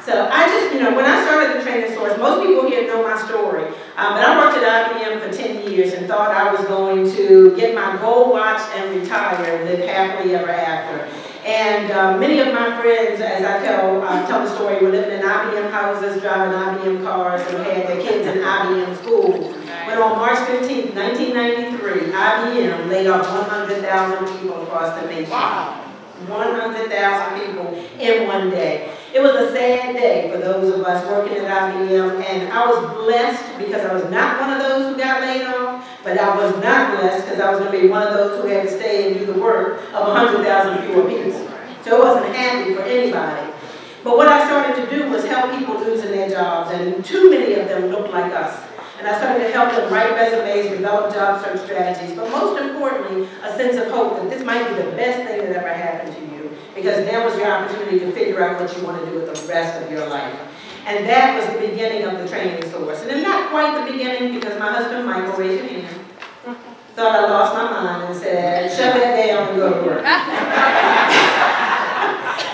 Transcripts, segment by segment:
So I just, when I started the Training Source, most people here know my story. But I worked at IBM for 10 years and thought I was going to get my gold watch and retire and live happily ever after. And many of my friends, as I tell the story, were living in IBM houses, driving IBM cars, and had their kids in IBM schools. But on March 15, 1993, IBM laid off 100,000 people across the nation. Wow. 100,000 people in one day. It was a sad day for those of us working at IBM, and I was blessed because I was not one of those who got laid off, but I was not blessed because I was going to be one of those who had to stay and do the work of 100,000 fewer people. So it wasn't happy for anybody. But what I started to do was help people losing their jobs, and too many of them looked like us. And I started to help them write resumes, develop job search strategies, but most importantly, a sense of hope that this might be the best thing that ever happened to you, because now was your opportunity to figure out what you want to do with the rest of your life. And that was the beginning of the Training Source. And it's not quite the beginning, because my husband, Michael, raised his hand, thought I lost my mind and said, shut that down and go to work.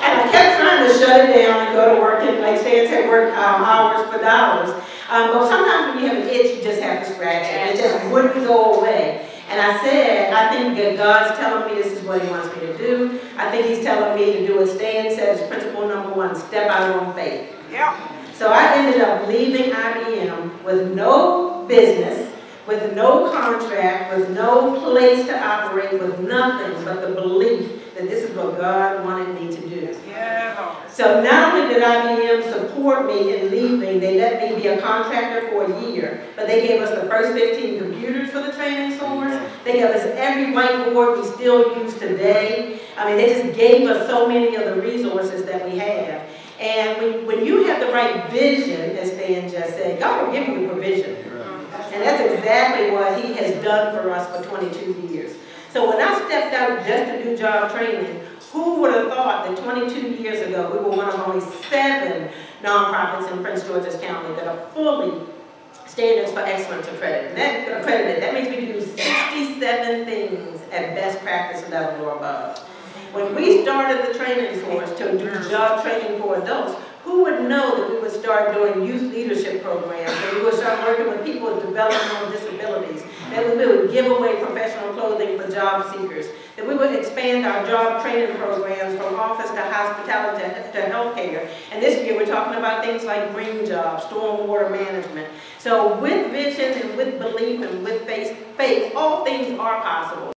And I kept trying to shut it down and go to work and, like Stan said, work hours for dollars. But sometimes when you have an itch, you just have to scratch it. And it just wouldn't go away. And I said, I think that God's telling me this is what He wants me to do. I think He's telling me to do what Stan says, principle number 1, step out on faith. Yeah. So I ended up leaving IBM with no business, with no contract, with no place to operate, with nothing but the belief that this is what God wanted me to do. Yeah. So not only did IBM support me in leaving, they let me be a contractor for a year, but they gave us the first 15 computers for the Training Source. They gave us every whiteboard we still use today. I mean, they just gave us so many of the resources that we have. And when you have the right vision, as Stan just said, God will give you the provision. And that's exactly what He has done for us for 22 years. So when I stepped out just to do job training, who would have thought that 22 years ago we were one of only 7 nonprofits in Prince George's County that are fully Standards for Excellence accredited. That means we do 67 things at best practice level or above. When we started the Training Source to do job training for adults, who would know that we would start doing youth leadership programs, that we would start working with people with developmental disabilities, that we would give away professional clothing for job seekers, that we would expand our job training programs from office to hospitality to healthcare. And this year we're talking about things like green jobs, stormwater management. So with vision and with belief and with faith, all things are possible.